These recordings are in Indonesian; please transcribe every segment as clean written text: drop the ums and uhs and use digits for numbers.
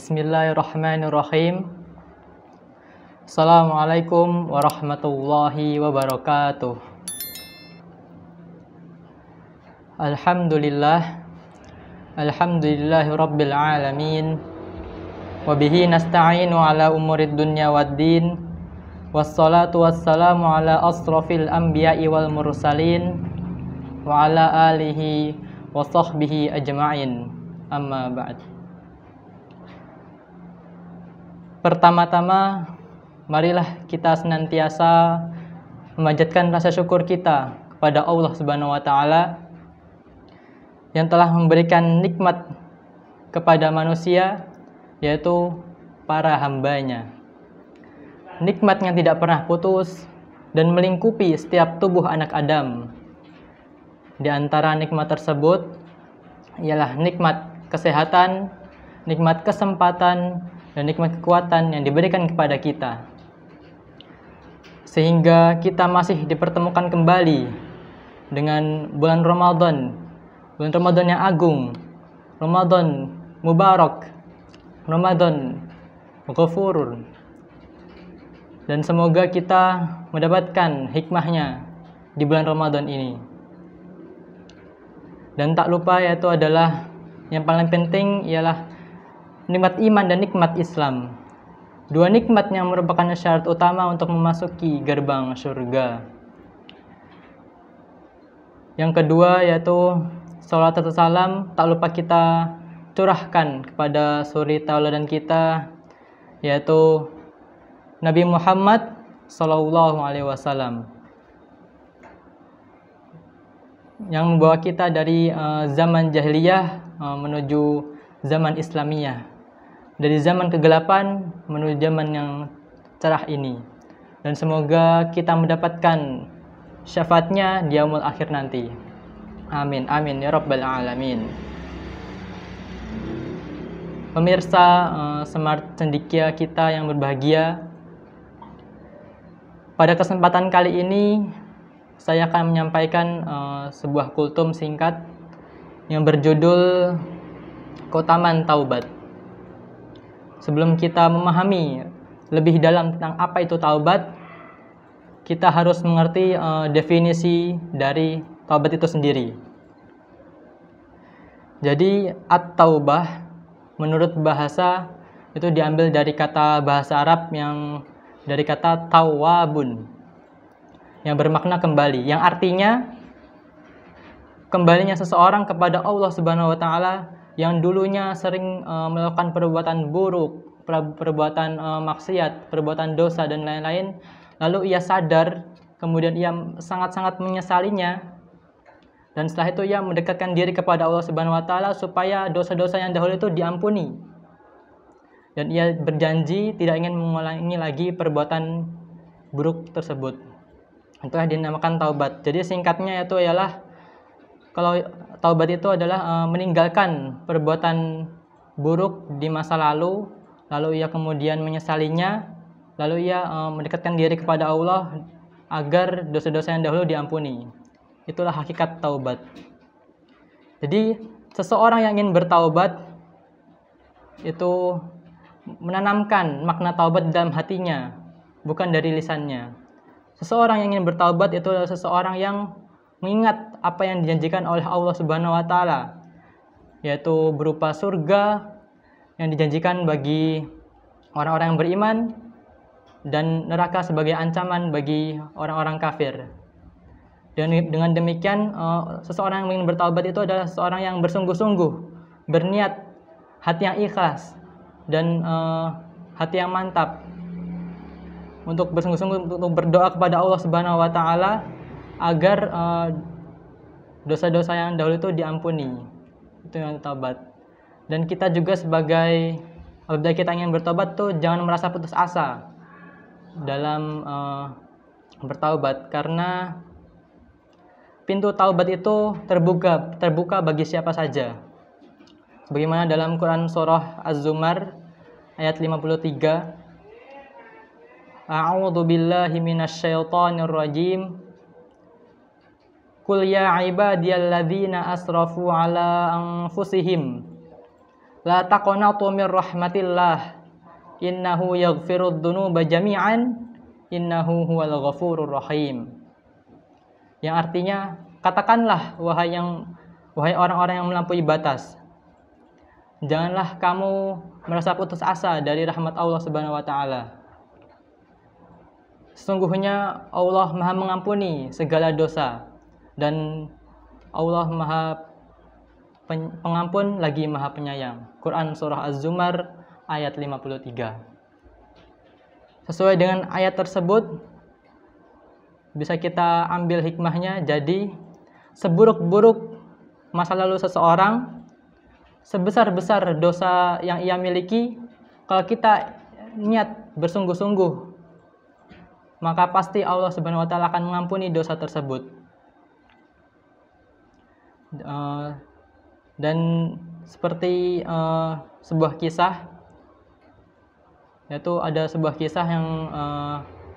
Bismillahirrahmanirrahim. Assalamualaikum warahmatullahi wabarakatuh. Alhamdulillahi rabbil alamin. Wabihi nasta'inu ala umurid dunya waddin. Wassalatu wassalamu ala asrafil anbiya'i wal mursalin wa ala alihi wa sahbihi ajma'in. Amma ba'd. Pertama-tama, marilah kita senantiasa memanjatkan rasa syukur kita kepada Allah Subhanahu wa taala yang telah memberikan nikmat kepada manusia, yaitu para hambanya. Nikmat yang tidak pernah putus dan melingkupi setiap tubuh anak Adam. Di antara nikmat tersebut ialah nikmat kesehatan, nikmat kesempatan, dan nikmat kekuatan yang diberikan kepada kita, sehingga kita masih dipertemukan kembali dengan bulan Ramadan yang agung, Ramadan Mubarak, Ramadan Ghafur. Dan semoga kita mendapatkan hikmahnya di bulan Ramadan ini. Dan tak lupa, yaitu adalah yang paling penting ialah nikmat iman dan nikmat Islam. Dua nikmat yang merupakan syarat utama untuk memasuki gerbang surga. Yang kedua yaitu salawat serta salam, tak lupa kita curahkan kepada suri tauladan kita, yaitu Nabi Muhammad sallallahu alaihi wasallam, yang membawa kita dari zaman jahiliyah menuju zaman Islamiyah, dari zaman kegelapan menuju zaman yang cerah ini. Dan semoga kita mendapatkan syafaatnya di yaumul akhir nanti. Amin, amin ya rabbal alamin. Pemirsa Smart Cendekia kita yang berbahagia, pada kesempatan kali ini saya akan menyampaikan sebuah kultum singkat yang berjudul Keutamaan Taubat. Sebelum kita memahami lebih dalam tentang apa itu taubat, kita harus mengerti definisi dari taubat itu sendiri. Jadi at-taubah menurut bahasa itu diambil dari kata bahasa Arab yang dari kata tawabun, yang bermakna kembali, yang artinya kembalinya seseorang kepada Allah Subhanahu wa taala yang dulunya sering melakukan perbuatan buruk, perbuatan maksiat, perbuatan dosa dan lain-lain, lalu ia sadar, kemudian ia sangat-sangat menyesalinya, dan setelah itu ia mendekatkan diri kepada Allah Subhanahu wa taala supaya dosa-dosa yang dahulu itu diampuni. Dan ia berjanji tidak ingin mengulangi lagi perbuatan buruk tersebut. Itulah dinamakan taubat. Jadi singkatnya itu ialah, kalau taubat itu adalah meninggalkan perbuatan buruk di masa lalu ia kemudian menyesalinya, lalu ia mendekatkan diri kepada Allah agar dosa-dosa yang dahulu diampuni. Itulah hakikat taubat. Jadi seseorang yang ingin bertaubat itu menanamkan makna taubat dalam hatinya, bukan dari lisannya. Seseorang yang ingin bertaubat itu adalah seseorang yang mengingat apa yang dijanjikan oleh Allah Subhanahu wa taala, yaitu berupa surga yang dijanjikan bagi orang-orang yang beriman dan neraka sebagai ancaman bagi orang-orang kafir. Dan dengan demikian seseorang yang ingin bertaubat itu adalah seseorang yang bersungguh-sungguh, berniat, hati yang ikhlas dan hati yang mantap untuk bersungguh-sungguh untuk berdoa kepada Allah Subhanahu wa taala agar dosa-dosa yang dahulu itu diampuni. Itu yang taubat. Dan kita juga sebagai, apabila kita ingin bertobat tuh jangan merasa putus asa dalam bertaubat, karena pintu taubat itu terbuka bagi siapa saja. Sebagaimana dalam Quran surah Az-Zumar ayat 53, A'udzu billahi minasyaitonir rajim. Qul ya ibadiyalladzina asrafu ala anfusihim La taqnatu mir rahmatillah, innahu yaghfirud dzunuba jami'an, innahu huwal ghafurur rahim. Yang artinya, katakanlah wahai orang-orang yang melampaui batas, janganlah kamu merasa putus asa dari rahmat Allah Subhanahu wa taala. Sesungguhnya Allah Maha mengampuni segala dosa, dan Allah Maha pengampun lagi Maha penyayang. Quran surah Az-Zumar ayat 53. Sesuai dengan ayat tersebut, bisa kita ambil hikmahnya. Jadi, seburuk-buruk masa lalu seseorang, sebesar-besar dosa yang ia miliki, kalau kita niat bersungguh-sungguh, maka pasti Allah Subhanahu wa taala akan mengampuni dosa tersebut. Dan seperti sebuah kisah, yaitu ada sebuah kisah yang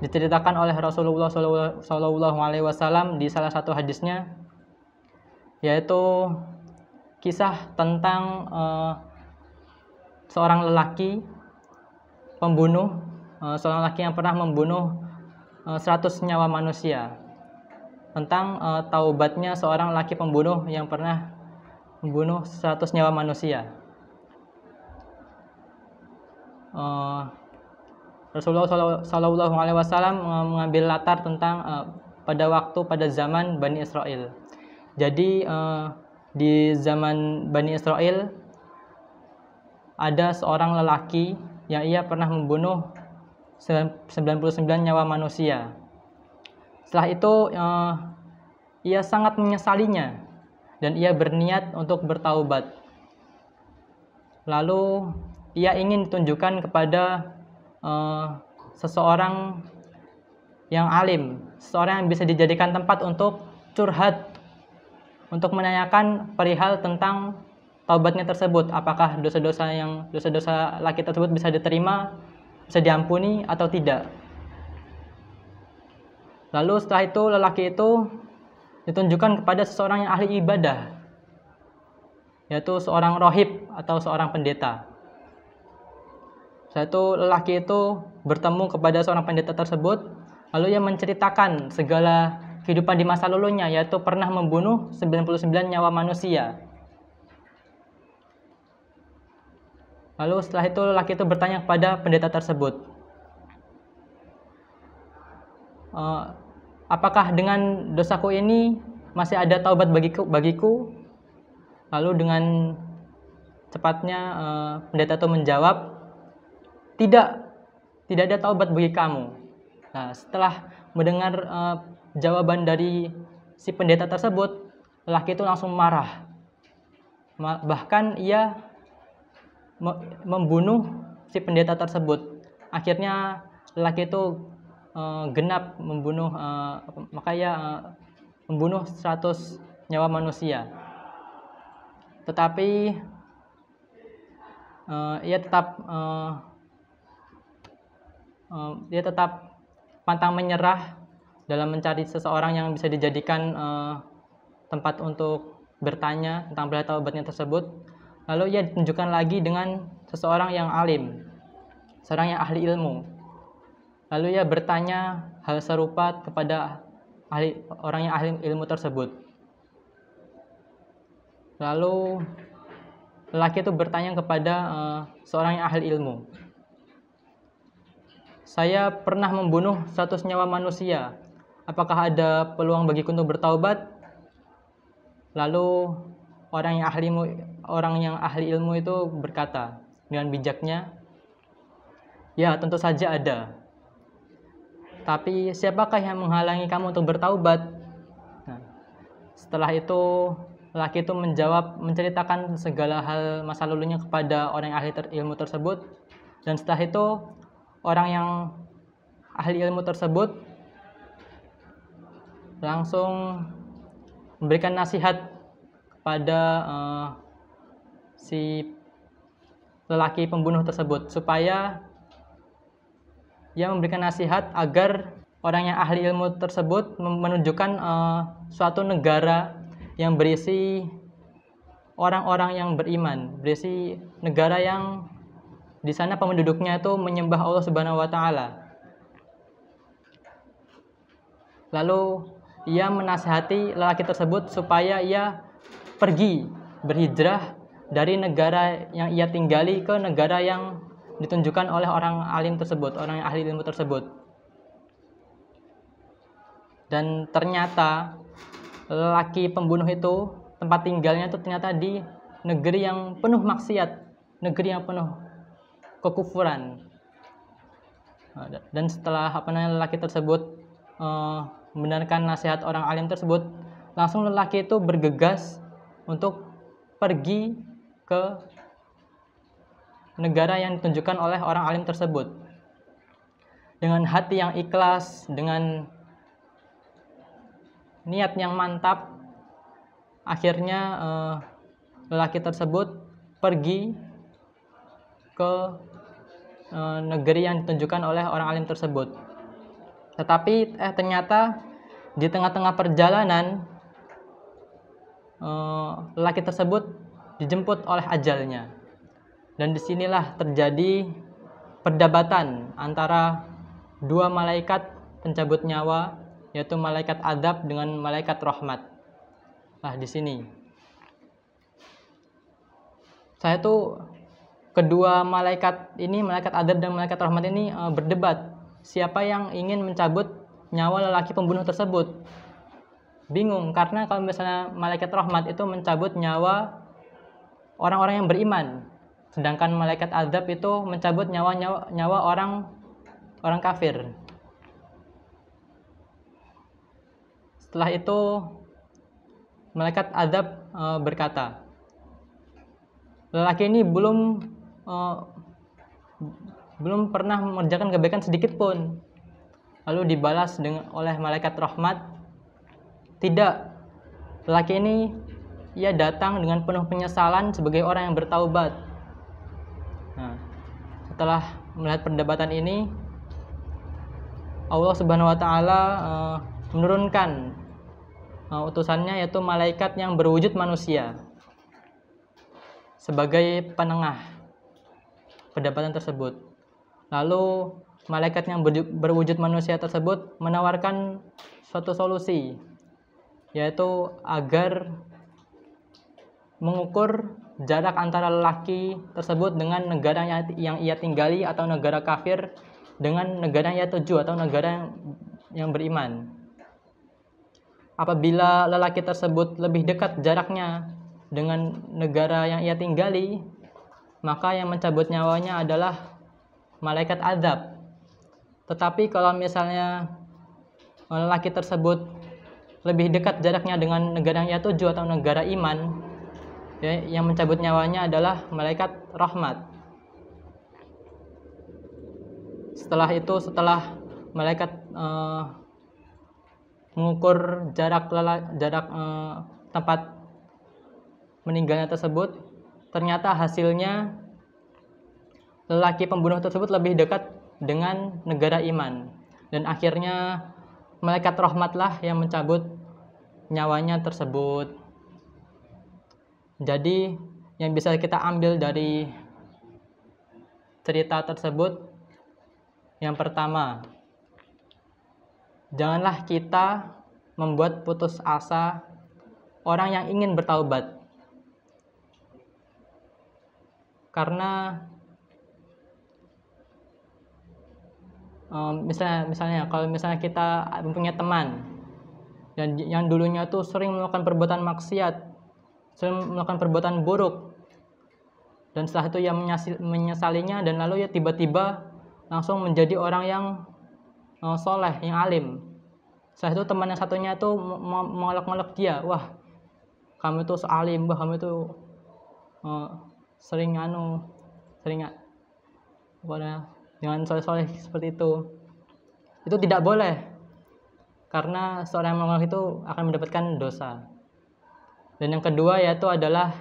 diceritakan oleh Rasulullah SAW di salah satu hadisnya, yaitu kisah tentang seorang lelaki pembunuh, seorang lelaki yang pernah membunuh 100 nyawa manusia. Tentang taubatnya seorang lelaki pembunuh yang pernah membunuh 100 nyawa manusia. Rasulullah SAW mengambil latar tentang pada zaman Bani Israel. Jadi di zaman Bani Israel ada seorang lelaki yang ia pernah membunuh 99 nyawa manusia. Setelah itu ia sangat menyesalinya dan ia berniat untuk bertaubat. Lalu ia ingin ditunjukkan kepada seseorang yang alim, seseorang yang bisa dijadikan tempat untuk curhat, untuk menanyakan perihal tentang taubatnya tersebut, apakah dosa-dosa laki tersebut bisa diterima, bisa diampuni atau tidak. Lalu setelah itu lelaki itu ditunjukkan kepada seseorang yang ahli ibadah, yaitu seorang rohib atau seorang pendeta. Setelah itu lelaki itu bertemu kepada seorang pendeta tersebut, lalu ia menceritakan segala kehidupan di masa lalunya, yaitu pernah membunuh 99 nyawa manusia. Lalu setelah itu lelaki itu bertanya kepada pendeta tersebut, apakah dengan dosaku ini masih ada taubat bagiku? Lalu dengan cepatnya pendeta itu menjawab, tidak ada taubat bagi kamu. Nah, setelah mendengar jawaban dari si pendeta tersebut, lelaki itu langsung marah. Bahkan ia membunuh si pendeta tersebut. Akhirnya lelaki itu genap membunuh, maka ia membunuh 100 nyawa manusia. Tetapi ia tetap pantang menyerah dalam mencari seseorang yang bisa dijadikan tempat untuk bertanya tentang berita taubatnya tersebut. Lalu ia ditunjukkan lagi dengan seseorang yang alim, seorang yang ahli ilmu. Lalu ia bertanya hal serupa kepada orang yang ahli ilmu tersebut. Lalu lelaki itu bertanya kepada seorang yang ahli ilmu, saya pernah membunuh 100 nyawa manusia, apakah ada peluang bagiku untuk bertaubat? Lalu orang yang ahli ilmu itu berkata dengan bijaknya, ya tentu saja ada. Tapi siapakah yang menghalangi kamu untuk bertaubat? Nah, setelah itu lelaki itu menceritakan segala hal masa lalunya kepada orang yang ahli ilmu tersebut. Dan setelah itu orang yang ahli ilmu tersebut langsung memberikan nasihat kepada si lelaki pembunuh tersebut, supaya ia memberikan nasihat agar orang yang ahli ilmu tersebut menunjukkan suatu negara yang berisi orang-orang yang beriman, berisi negara yang di sana penduduknya itu menyembah Allah Subhanahu wa taala. Lalu ia menasihati lelaki tersebut supaya ia pergi berhijrah dari negara yang ia tinggali ke negara yang ditunjukkan oleh orang alim tersebut, orang yang ahli ilmu tersebut. Dan ternyata lelaki pembunuh itu tempat tinggalnya itu ternyata di negeri yang penuh maksiat, negeri yang penuh kekufuran. Dan setelah lelaki tersebut membenarkan nasihat orang alim tersebut, langsung lelaki itu bergegas untuk pergi ke negara yang ditunjukkan oleh orang alim tersebut. Dengan hati yang ikhlas, dengan niat yang mantap, akhirnya lelaki tersebut pergi ke negeri yang ditunjukkan oleh orang alim tersebut. Tetapi ternyata di tengah-tengah perjalanan lelaki tersebut dijemput oleh ajalnya. Dan disinilah terjadi perdebatan antara dua malaikat pencabut nyawa, yaitu malaikat azab dengan malaikat rahmat. Nah, di sini saya tuh kedua malaikat ini, malaikat azab dan malaikat rahmat ini berdebat siapa yang ingin mencabut nyawa lelaki pembunuh tersebut. Bingung, karena kalau misalnya malaikat rahmat itu mencabut nyawa orang-orang yang beriman, sedangkan malaikat azab itu mencabut nyawa orang kafir. Setelah itu malaikat azab berkata, lelaki ini belum pernah mengerjakan kebaikan sedikit pun. Lalu dibalas oleh malaikat rahmat, tidak, lelaki ini ia datang dengan penuh penyesalan sebagai orang yang bertaubat. Nah, setelah melihat perdebatan ini, Allah Subhanahu wa taala menurunkan utusannya, yaitu malaikat yang berwujud manusia sebagai penengah perdebatan tersebut. Lalu malaikat yang berwujud manusia tersebut menawarkan suatu solusi, yaitu agar mengukur jarak antara lelaki tersebut dengan negara yang ia tinggali atau negara kafir dengan negara yang ia tuju atau negara yang beriman. Apabila lelaki tersebut lebih dekat jaraknya dengan negara yang ia tinggali, maka yang mencabut nyawanya adalah malaikat azab. Tetapi kalau misalnya lelaki tersebut lebih dekat jaraknya dengan negara yang ia tuju atau negara iman, ya, yang mencabut nyawanya adalah malaikat rahmat. Setelah malaikat mengukur jarak tempat meninggalnya tersebut, ternyata hasilnya lelaki pembunuh tersebut lebih dekat dengan negara iman, dan akhirnya malaikat rahmatlah yang mencabut nyawanya tersebut. Jadi yang bisa kita ambil dari cerita tersebut, yang pertama, janganlah kita membuat putus asa orang yang ingin bertaubat. Karena misalnya kalau misalnya kita mempunyai teman dan yang dulunya tuh sering melakukan perbuatan maksiat, sering melakukan perbuatan buruk, dan setelah itu ia menyesalinya, dan lalu ia tiba-tiba langsung menjadi orang yang soleh, yang alim. Setelah itu teman yang satunya tuh mengolok-olok dia, wah kamu tuh alim, wah kamu tuh sering jangan soleh-soleh seperti itu. Itu tidak boleh, karena seorang yang mengolok itu akan mendapatkan dosa. Dan yang kedua yaitu adalah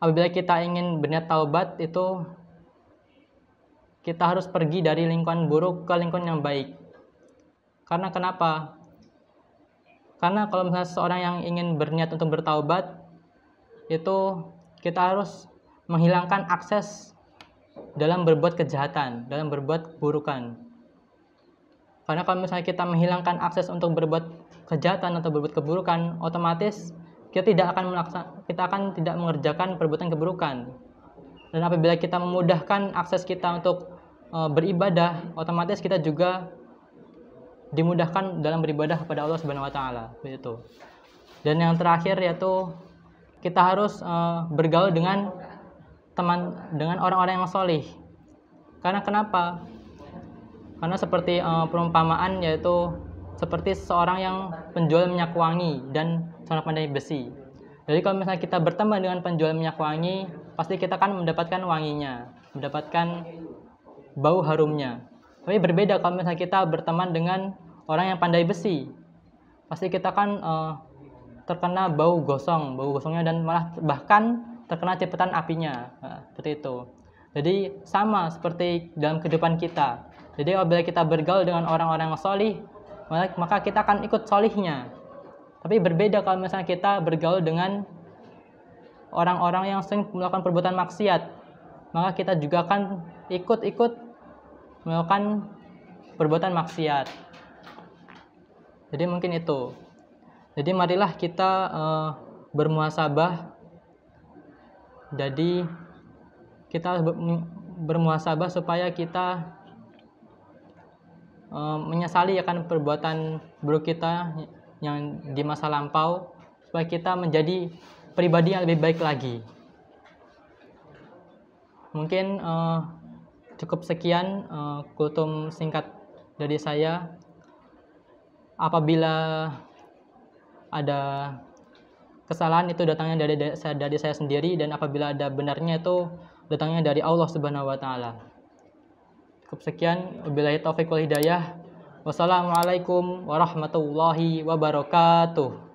apabila kita ingin berniat taubat, itu kita harus pergi dari lingkungan buruk ke lingkungan yang baik. Karena kenapa? Karena kalau misalnya seseorang yang ingin berniat untuk bertaubat, itu kita harus menghilangkan akses dalam berbuat kejahatan, dalam berbuat keburukan. Karena kalau misalnya kita menghilangkan akses untuk berbuat kejahatan atau berbuat keburukan, otomatis kita akan tidak mengerjakan perbuatan keburukan. Dan apabila kita memudahkan akses kita untuk beribadah, otomatis kita juga dimudahkan dalam beribadah kepada Allah Subhanahu wa taala, begitu. Dan yang terakhir yaitu kita harus bergaul dengan orang-orang yang solih. Karena kenapa? Karena seperti perumpamaan, yaitu seperti seseorang yang penjual minyak wangi dan sangat pandai besi. Jadi kalau misalnya kita berteman dengan penjual minyak wangi, pasti kita akan mendapatkan wanginya, mendapatkan bau harumnya. Tapi berbeda kalau misalnya kita berteman dengan orang yang pandai besi, pasti kita akan terkena bau gosongnya, dan malah bahkan terkena cipratan apinya. Nah, seperti itu. Jadi sama seperti dalam kehidupan kita. Jadi apabila kita bergaul dengan orang-orang yang solih, maka kita akan ikut solihnya. Tapi berbeda kalau misalnya kita bergaul dengan orang-orang yang sering melakukan perbuatan maksiat, maka kita juga akan ikut melakukan perbuatan maksiat. Jadi mungkin itu. Jadi marilah kita bermuhasabah. Jadi kita bermuhasabah supaya kita menyesali akan perbuatan buruk kita yang di masa lampau, supaya kita menjadi pribadi yang lebih baik lagi. Mungkin cukup sekian kultum singkat dari saya. Apabila ada kesalahan, itu datangnya dari saya sendiri, dan apabila ada benarnya, itu datangnya dari Allah Subhanahu wa taala. Cukup sekian, wabillahi taufiq wal hidayah. Wassalamualaikum warahmatullahi wabarakatuh.